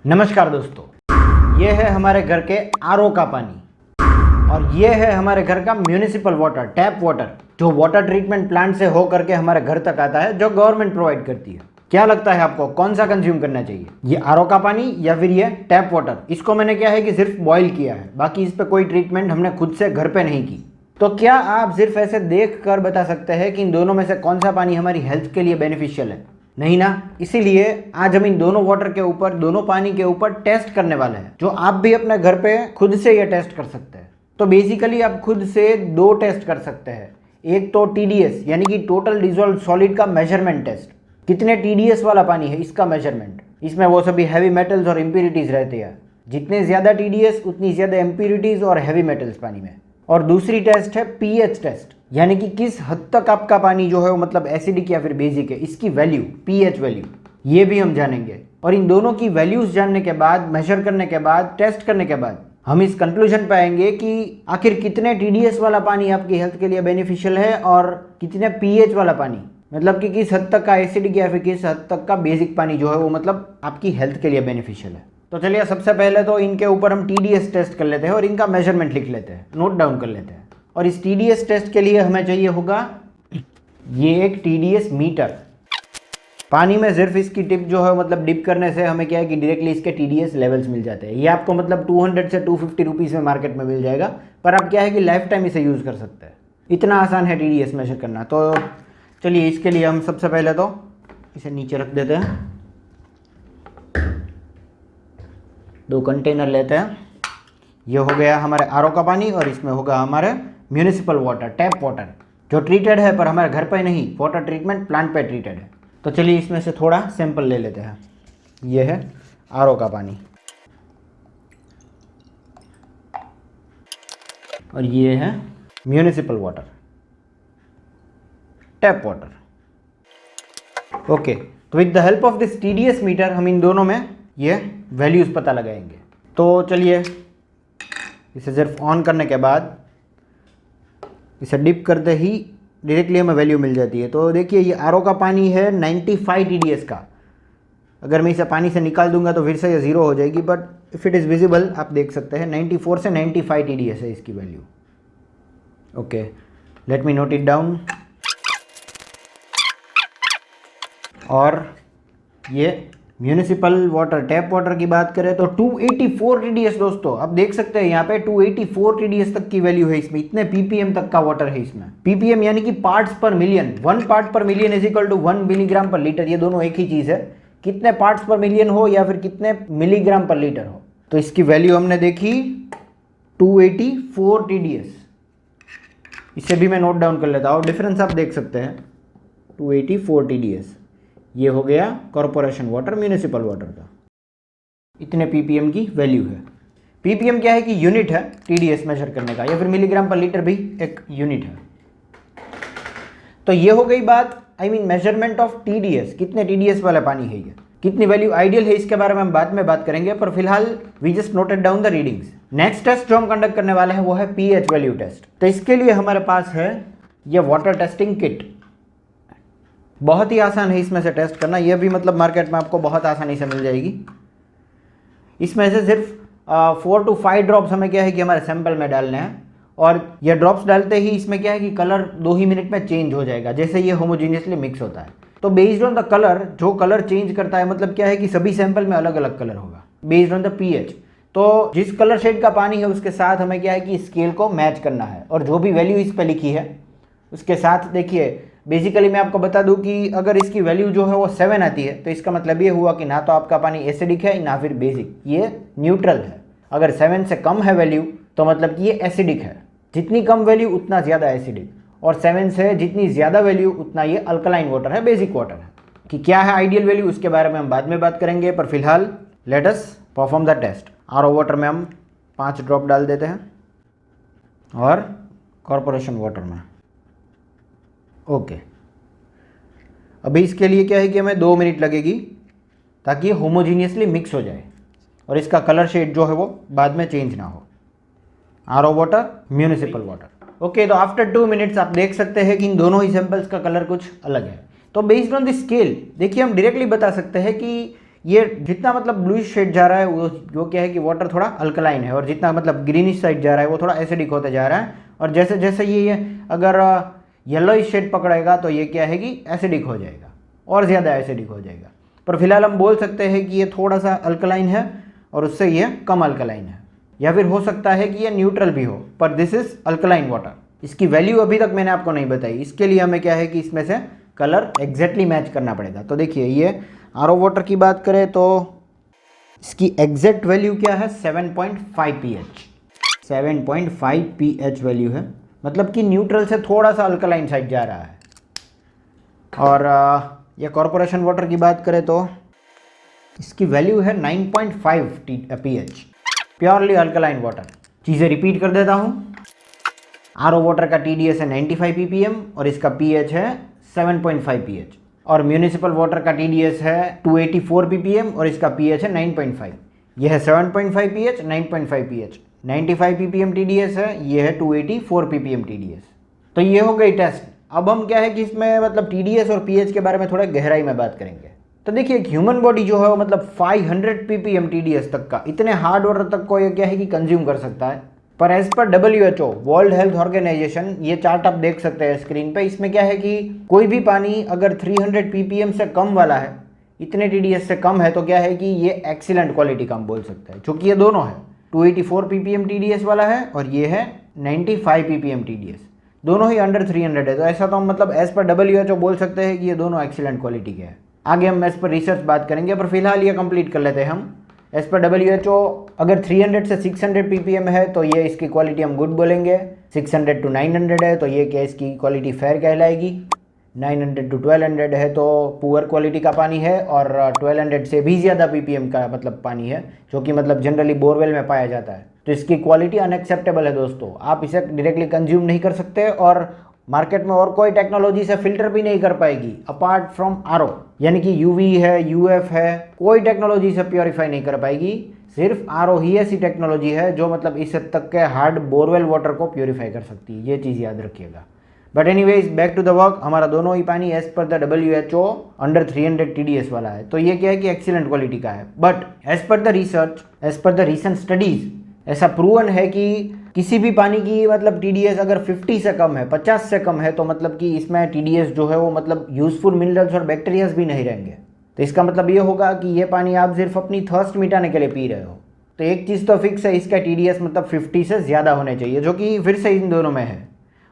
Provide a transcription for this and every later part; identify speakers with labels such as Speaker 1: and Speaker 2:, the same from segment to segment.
Speaker 1: नमस्कार दोस्तों, ये है हमारे घर के आरओ का पानी और ये है हमारे घर का म्यूनिसिपल वाटर, टैप वाटर, जो वाटर ट्रीटमेंट प्लांट से हो करके हमारे घर तक आता है, जो गवर्नमेंट प्रोवाइड करती है। क्या लगता है आपको कौन सा कंज्यूम करना चाहिए, ये आरओ का पानी या फिर ये टैप वाटर? इसको मैंने क्या है कि सिर्फ बॉईल किया है, बाकी इस पर कोई ट्रीटमेंट हमने खुद से घर पे नहीं की। तो क्या आप सिर्फ ऐसे देख कर बता सकते हैं कि इन दोनों में से कौन सा पानी हमारी हेल्थ के लिए बेनिफिशियल है? नहीं ना। इसीलिए आज हम इन दोनों वाटर के ऊपर, दोनों पानी के ऊपर टेस्ट करने वाले हैं, जो आप भी अपने घर पे खुद से ये टेस्ट कर सकते हैं। तो बेसिकली आप खुद से दो टेस्ट कर सकते हैं। एक तो TDS यानी कि टोटल डिजोल्व सॉलिड का मेजरमेंट टेस्ट, कितने TDS वाला पानी है इसका मेजरमेंट। इसमें वो सभी हैवी मेटल्स और इम्प्यूरिटीज रहते हैं, जितने ज़्यादा TDS उतनी ज़्यादा इम्प्यूरिटीज और हैवी मेटल्स पानी में। और दूसरी टेस्ट है pH टेस्ट, यानी कि किस हद तक आपका पानी जो है वो मतलब एसिडिक या फिर बेसिक है, इसकी वैल्यू, pH वैल्यू, ये भी हम जानेंगे। और इन दोनों की वैल्यूज जानने के बाद, मेजर करने के बाद, टेस्ट करने के बाद हम इस कंक्लूजन पे आएंगे कि आखिर कितने TDS वाला पानी आपकी हेल्थ के लिए बेनिफिशियल है और कितने pH वाला पानी, मतलब कि किस हद तक का एसिडिक या फिर किस हद तक का बेसिक पानी जो है वो मतलब आपकी हेल्थ के लिए बेनिफिशियल है। तो चलिए सबसे पहले तो इनके ऊपर हम TDS टेस्ट कर लेते हैं और इनका मेजरमेंट लिख लेते हैं, नोट डाउन कर लेते हैं। और इस TDS टेस्ट के लिए हमें चाहिए होगा ये एक TDS मीटर। पानी में सिर्फ इसकी टिप जो है मतलब डिप करने से हमें क्या है कि डायरेक्टली इसके TDS लेवल्स मिल जाते हैं। ये आपको मतलब 200 से 250 रुपीज़ में मार्केट में मिल जाएगा, पर आप क्या है कि लाइफ टाइम इसे यूज़ कर सकते हैं। इतना आसान है TDS मेजर करना। तो चलिए इसके लिए हम सबसे पहले तो इसे नीचे रख देते हैं, दो कंटेनर लेते हैं। ये हो गया हमारे आरओ का पानी और इसमें होगा हमारे म्यूनिसिपल वाटर, टैप वाटर, जो ट्रीटेड है पर हमारे घर पे नहीं, वाटर ट्रीटमेंट प्लांट पे ट्रीटेड है। तो चलिए इसमें से थोड़ा सैंपल ले लेते हैं। ये है आरओ का पानी और ये है municipal water, tap water. Okay, तो with the help of this TDS meter हम इन दोनों में ये वैल्यूज़ पता लगाएंगे। तो चलिए इसे सिर्फ ऑन करने के बाद इसे डिप करते ही डायरेक्टली हमें वैल्यू मिल जाती है। तो देखिए ये आरओ का पानी है 95 TDS का। अगर मैं इसे पानी से निकाल दूंगा तो फिर से ये ज़ीरो हो जाएगी, but if it is visible आप देख सकते हैं 94 से 95 TDS है इसकी value. Okay, let me note it down. और ये म्यूनिसिपल वाटर, टैप वाटर की बात करें तो 284 TDS दोस्तों, आप देख सकते हैं यहाँ पे 284 TDS तक की वैल्यू है इसमें। इतने ppm तक का वाटर है इसमें। ppm यानी कि parts per million, 1 part per million is equal to 1 milligram per litre. ये दोनों एक ही चीज़ है, कितने पार्ट्स पर मिलियन हो या फिर कितने मिलीग्राम पर लीटर हो। तो इसकी वैल्यू हमने देखी 284 TDS। इसे भी मैं नोट डाउन कर लेता हूँ, डिफरेंस आप देख सकते हैं। 284 TDS ये हो गया कॉरपोरेशन वाटर, म्यूनिसिपल वाटर का। इतने ppm की वैल्यू है। ppm क्या है कि यूनिट है TDS मेजर करने का, या फिर मिलीग्राम पर लीटर भी एक यूनिट है। तो ये हो गई बात, I mean measurement of TDS, कितने TDS वाला पानी है ये, कितनी वैल्यू आइडियल है, इसके बारे में हम बाद में बात करेंगे, पर फिलहाल we just noted down the readings. Next test जो हम कंडक्ट करने वाले हैं वो है pH वैल्यू टेस्ट। तो इसके लिए हमारे पास है ये वाटर टेस्टिंग किट। बहुत ही आसान है इसमें से टेस्ट करना, यह भी मतलब मार्केट में आपको बहुत आसानी से मिल जाएगी। इसमें से सिर्फ 4 to 5 ड्रॉप्स हमें क्या है कि हमारे सैंपल में डालने हैं, और ये ड्रॉप्स डालते ही इसमें क्या है कि कलर 2 ही मिनट में चेंज हो जाएगा, जैसे ये होमोजीनियसली मिक्स होता है। तो बेस्ड ऑन द कलर, जो कलर चेंज करता है मतलब क्या है कि सभी सैंपल में अलग अलग कलर होगा बेस्ड ऑन द pH। तो जिस कलर शेड का पानी है उसके साथ हमें क्या है कि स्केल को मैच करना है, और जो भी वैल्यू इस पर लिखी है उसके साथ देखिए। बेसिकली मैं आपको बता दूं कि अगर इसकी वैल्यू जो है वो 7 आती है तो इसका मतलब ये हुआ कि ना तो आपका पानी एसिडिक है ना फिर बेसिक, ये न्यूट्रल है। अगर 7 से कम है वैल्यू तो मतलब कि ये एसिडिक है, जितनी कम वैल्यू उतना ज़्यादा एसिडिक, और 7 से जितनी ज़्यादा वैल्यू उतना ये अल्कलाइन वाटर है, बेसिक वाटर है। कि क्या है आइडियल वैल्यू उसके बारे में हम बाद में बात करेंगे, पर फिलहाल let us perform the test. RO water में हम 5 ड्रॉप डाल देते हैं और कॉरपोरेशन वाटर में। ओके, अभी इसके लिए क्या है कि हमें 2 मिनट लगेगी ताकि ये होमोजीनियसली मिक्स हो जाए और इसका कलर शेड जो है वो बाद में चेंज ना हो। RO water, municipal water. Okay, तो आफ्टर 2 मिनट्स आप देख सकते हैं कि इन दोनों ही सैंपल्स का कलर कुछ अलग है। तो बेस्ड ऑन द स्केल देखिए हम डायरेक्टली बता सकते हैं कि ये जितना मतलब ब्लूइश शेड जा रहा है वो क्या है कि वाटर थोड़ा अल्कलाइन है, और जितना मतलब ग्रीनिश साइड जा रहा है वो थोड़ा एसिडिक होते जा रहा है। और जैसे जैसे ये अगर येलोइश शेड पकड़ेगा तो ये क्या है कि एसिडिक हो जाएगा, और ज़्यादा एसिडिक हो जाएगा। पर फिलहाल हम बोल सकते हैं कि ये थोड़ा सा अल्कलाइन है और उससे ये कम अल्कलाइन है, या फिर हो सकता है कि ये न्यूट्रल भी हो, पर दिस इज अल्कलाइन वाटर। इसकी वैल्यू अभी तक मैंने आपको नहीं बताई, इसके लिए हमें क्या है कि इसमें से कलर एग्जैक्टली मैच करना पड़ेगा। तो देखिए ये आरओ वाटर की बात करें तो इसकी एग्जैक्ट वैल्यू क्या है, 7.5 pH। 7.5 pH वैल्यू है, मतलब कि न्यूट्रल से थोड़ा सा अल्कलाइन साइड जा रहा है। और ये कॉर्पोरेशन वाटर की बात करें तो इसकी वैल्यू है 9.5 pH, प्योरली अल्कलाइन वाटर। चीज़ें रिपीट कर देता हूँ, आरओ वाटर का TDS है 95 ppm और इसका pH है 7.5 pH, और म्यूनिसिपल वाटर का TDS है 284 ppm और इसका pH है 9.5। यह है 7.5 pH, 9.5 pH, 95 ppm TDS है, ये है 284 ppm TDS। तो ये हो गई टेस्ट। अब हम क्या है कि इसमें मतलब TDS और pH के बारे में थोड़ा गहराई में बात करेंगे। तो देखिए एक ह्यूमन बॉडी जो है वो मतलब 500 ppm TDS तक का, इतने हार्ड वाटर तक को ये क्या है कि कंज्यूम कर सकता है। पर as per WHO World Health Organization, ये चार्ट आप देख सकते हैं स्क्रीन पे, इसमें क्या है कि कोई भी पानी अगर 300 ppm से कम वाला है, इतने TDS से कम है, तो क्या है कि ये एक्सीलेंट क्वालिटी का हम बोल सकते हैं, क्योंकि ये दोनों है 284 ppm TDS वाला है और ये है 95 ppm TDS, दोनों ही अंडर 300 है। तो ऐसा तो हम मतलब एज पर WHO बोल सकते हैं कि ये दोनों एक्सीलेंट क्वालिटी के हैं। आगे हम एज पर रिसर्च बात करेंगे, पर फिलहाल ये कंप्लीट कर लेते हैं हम। एज पर WHO अगर 300 से 600 ppm है तो ये इसकी क्वालिटी हम गुड बोलेंगे, 600 to 900 है तो ये क्या इसकी क्वालिटी फेयर कहलाएगी, 900 to 1200 है तो पुअर क्वालिटी का पानी है, और 1200 से भी ज़्यादा ppm का मतलब पानी है जो कि मतलब जनरली बोरवेल में पाया जाता है, तो इसकी क्वालिटी अनएक्सेप्टेबल है दोस्तों। आप इसे डायरेक्टली कंज्यूम नहीं कर सकते, और मार्केट में और कोई टेक्नोलॉजी से फिल्टर भी नहीं कर पाएगी अपार्ट फ्रॉम आरओ, यानी कि UV है, UF है, कोई टेक्नोलॉजी से प्योरीफाई नहीं कर पाएगी। सिर्फ आरओ ही ऐसी टेक्नोलॉजी है जो मतलब इस हद तक के हार्ड बोरवेल वाटर को प्योरीफाई कर सकती है, ये चीज़ याद रखिएगा। But anyways back to the work, हमारा दोनों ही पानी as per the WHO under 300 TDS वाला है, तो ये क्या है कि एक्सीलेंट क्वालिटी का है। But as per the research, as per the recent studies, ऐसा प्रूवन है कि किसी भी पानी की मतलब TDS अगर 50 से कम है, 50 से कम है, तो मतलब कि इसमें TDS जो है वो मतलब यूजफुल मिनरल्स और बैक्टीरियाज भी नहीं रहेंगे। तो इसका मतलब ये होगा कि ये पानी आप सिर्फ अपनी थर्स्ट मिटाने के लिए पी रहे हो। तो एक चीज़ तो फिक्स है, इसका TDS मतलब 50 से ज़्यादा होने चाहिए, जो कि फिर से इन दोनों में है।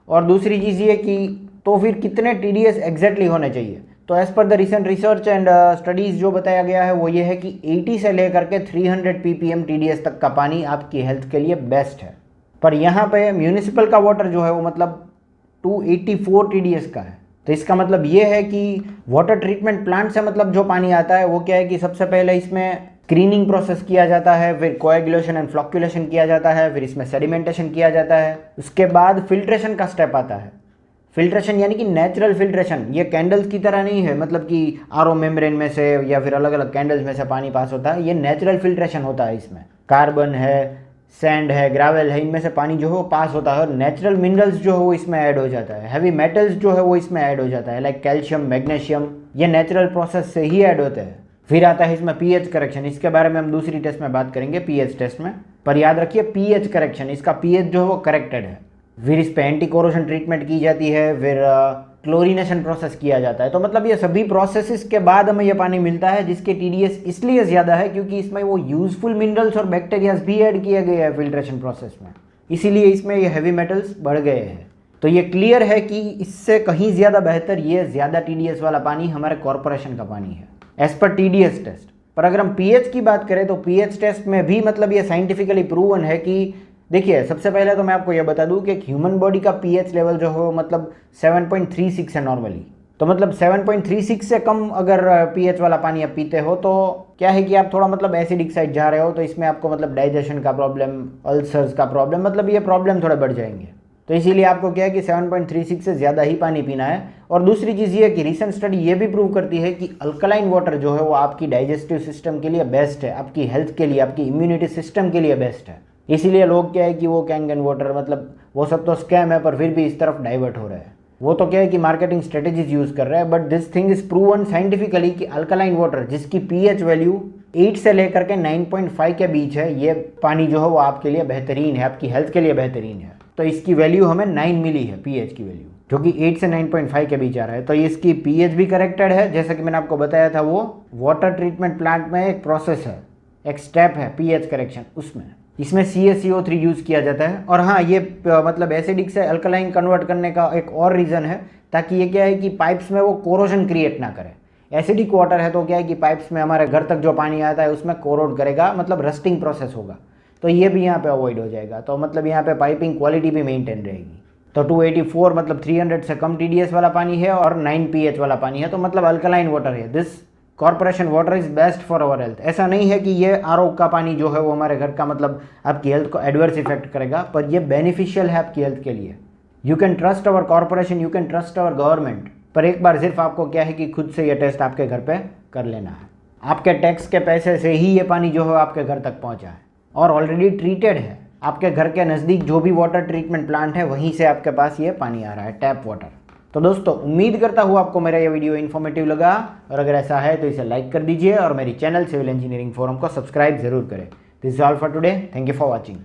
Speaker 1: और दूसरी चीज़ ये कि तो फिर कितने TDS एग्जैक्टली होने चाहिए, तो as per the recent research and studies जो बताया गया है वो ये है कि 80 से लेकर के 300 ppm TDS तक का पानी आपकी हेल्थ के लिए बेस्ट है। पर यहाँ पे म्यूनिसिपल का वाटर जो है वो मतलब 284 TDS का है। तो इसका मतलब ये है कि वाटर ट्रीटमेंट प्लांट से मतलब जो पानी आता है वो क्या है कि सबसे पहले इसमें स्क्रीनिंग प्रोसेस किया जाता है, फिर कोएगुलेशन एंड फ्लॉक्यूलेशन किया जाता है, फिर इसमें सेडिमेंटेशन किया जाता है, उसके बाद फिल्ट्रेशन का स्टेप आता है। फिल्ट्रेशन यानी कि नेचुरल फिल्ट्रेशन, ये कैंडल्स की तरह नहीं है मतलब कि आरओ मेम्ब्रेन में से या फिर अलग अलग कैंडल्स में से पानी पास होता है, ये नेचुरल फिल्ट्रेशन होता है। इसमें कार्बन है, सैंड है, ग्रेवल है, इनमें से पानी जो है वो पास होता है, और नेचुरल मिनरल्स जो है वो इसमें ऐड हो जाता है, हैवी मेटल्स जो है वो इसमें ऐड हो जाता है, लाइक कैल्शियम, मैग्नीशियम, ये नेचुरल प्रोसेस से ही ऐड होते हैं। फिर आता है इसमें पीएच करेक्शन, इसके बारे में हम दूसरी टेस्ट में बात करेंगे, पीएच टेस्ट में। पर याद रखिए पीएच करेक्शन, इसका पीएच जो है वो करेक्टेड है। फिर इस पे एंटी कोरोजन ट्रीटमेंट की जाती है, फिर क्लोरीनेशन प्रोसेस किया जाता है। तो मतलब ये सभी प्रोसेसेस के बाद हमें ये पानी मिलता है, जिसके TDS इसलिए ज़्यादा है क्योंकि इसमें वो यूजफुल मिनरल्स और बैक्टीरियाज भी ऐड किए गए हैं फिल्ट्रेशन प्रोसेस में, इसीलिए इसमें ये हैवी मेटल्स बढ़ गए हैं। तो ये क्लियर है कि इससे कहीं ज़्यादा बेहतर ये ज़्यादा TDS वाला पानी हमारे कॉरपोरेशन का पानी है एज पर TDS टेस्ट। पर अगर हम पीएच की बात करें तो पीएच टेस्ट में भी मतलब ये साइंटिफिकली प्रूवन है कि देखिए सबसे पहले तो मैं आपको यह बता दूं कि ह्यूमन बॉडी का पीएच लेवल जो है मतलब 7.36 है नॉर्मली। तो मतलब 7.36 से कम अगर पीएच वाला पानी आप पीते हो तो क्या है कि आप थोड़ा मतलब एसिडिक साइड जा रहे हो, तो इसमें आपको मतलब डाइजेशन का प्रॉब्लम, अल्सर्स का प्रॉब्लम, मतलब ये प्रॉब्लम थोड़े बढ़ जाएंगे। तो इसीलिए आपको क्या है कि 7.36 से ज़्यादा ही पानी पीना है। और दूसरी चीज़ ये है कि रिसेंट स्टडी ये भी प्रूव करती है कि अल्कलाइन वाटर जो है वो आपकी डाइजेस्टिव सिस्टम के लिए बेस्ट है, आपकी हेल्थ के लिए, आपकी इम्यूनिटी सिस्टम के लिए बेस्ट है। इसीलिए लोग क्या है कि वो कैन वाटर मतलब वो सब तो स्कैम है, पर फिर भी इस तरफ डाइवर्ट हो रहे हैं। वो तो क्या है कि मार्केटिंग स्ट्रेटेजीज यूज़ कर रहा है, but this thing is proven scientifically कि अल्कलाइन वाटर जिसकी पीएच वैल्यू 8 से लेकर के 9.5 के बीच है, ये पानी जो है वो आपके लिए बेहतरीन है, आपकी हेल्थ के लिए बेहतरीन है। तो इसकी वैल्यू हमें 9 मिली है, पीएच की वैल्यू, जो कि 8 से 9.5 के बीच आ रहा है। तो इसकी पीएच भी करेक्टेड है, जैसा कि मैंने आपको बताया था, वो वाटर ट्रीटमेंट प्लांट में एक प्रोसेस है, एक स्टेप है पीएच करेक्शन, उसमें इसमें CaCO3 यूज़ किया जाता है। और हाँ, ये मतलब एसिडिक से अल्कलाइन कन्वर्ट करने का एक और रीज़न है, ताकि ये क्या है कि पाइप्स में वो कोरोजन क्रिएट ना करे। एसिडिक वाटर है तो क्या है कि पाइप्स में हमारे घर तक जो पानी आता है उसमें कोरोड करेगा, मतलब रस्टिंग प्रोसेस होगा, तो ये भी यहाँ पे अवॉइड हो जाएगा। तो मतलब यहाँ पे पाइपिंग क्वालिटी भी मेंटेन रहेगी। तो 284 मतलब 300 से कम TDS वाला पानी है और 9 pH वाला पानी है, तो मतलब अल्कलाइन वाटर है। This corporation water is best for our health. ऐसा नहीं है कि ये RO का पानी जो है वो हमारे घर का मतलब आपकी हेल्थ को एडवर्स इफेक्ट करेगा, पर ये बेनिफिशियल है आपकी हेल्थ के लिए। You can trust our corporation, you can trust our government, पर एक बार सिर्फ आपको क्या है कि खुद से ये टेस्ट आपके घर पे कर लेना है। आपके टैक्स के पैसे से ही ये पानी जो है आपके घर तक पहुंचा है और ऑलरेडी ट्रीटेड है। आपके घर के नज़दीक जो भी वाटर ट्रीटमेंट प्लांट है वहीं से आपके पास ये पानी आ रहा है, टैप वाटर। तो दोस्तों, उम्मीद करता हूँ आपको मेरा ये वीडियो इन्फॉर्मेटिव लगा, और अगर ऐसा है तो इसे लाइक कर दीजिए और मेरी चैनल सिविल इंजीनियरिंग फोरम को सब्सक्राइब जरूर करें। This is all for today, thank you for watching.